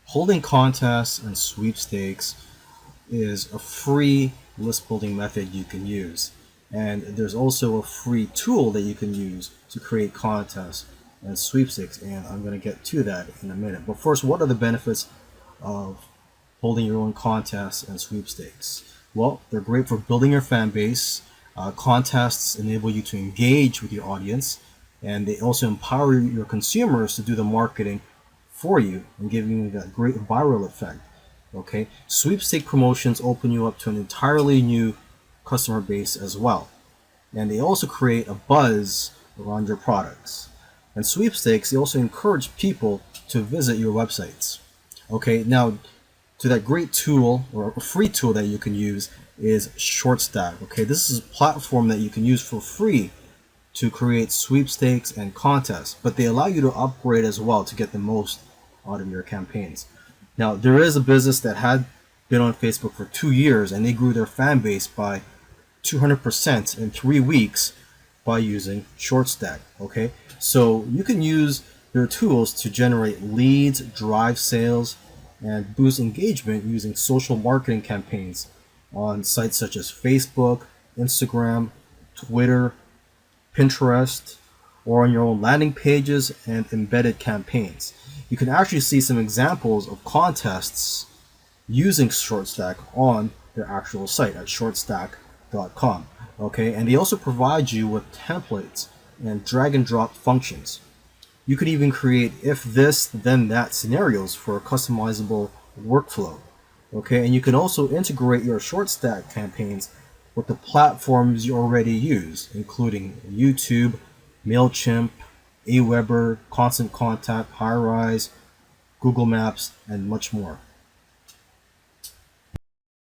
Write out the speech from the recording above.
Holding contests and sweepstakes is a free list building method you can use. And there's also a free tool that you can use to create contests and sweepstakes. And I'm going to get to that in a minute. But first, what are the benefits of holding your own contests and sweepstakes? Well, they're great for building your fan base. Contests enable you to engage with your audience, and they also empower your consumers to do the marketing for you and give you that great viral effect. Okay, sweepstake promotions open you up to an entirely new customer base as well, and they also create a buzz around your products. And sweepstakes, they also encourage people to visit your websites. Okay, now to that great tool or a free tool that you can use is ShortStack. Okay, this is a platform that you can use for free to create sweepstakes and contests, but they allow you to upgrade as well to get the most out of your campaigns. Now, there is a business that had been on Facebook for 2 years, and they grew their fan base by 200% in 3 weeks by using ShortStack. Okay, so you can use their tools to generate leads, drive sales, and boost engagement using social marketing campaigns on sites such as Facebook, Instagram, Twitter, Pinterest, or on your own landing pages and embedded campaigns. You can actually see some examples of contests using ShortStack on their actual site at shortstack.com. Okay, and they also provide you with templates and drag and drop functions. You could even create if this then that scenarios for a customizable workflow. Okay, and you can also integrate your ShortStack campaigns with the platforms you already use, including YouTube, MailChimp, Aweber, Constant Contact, Highrise, Google Maps, and much more.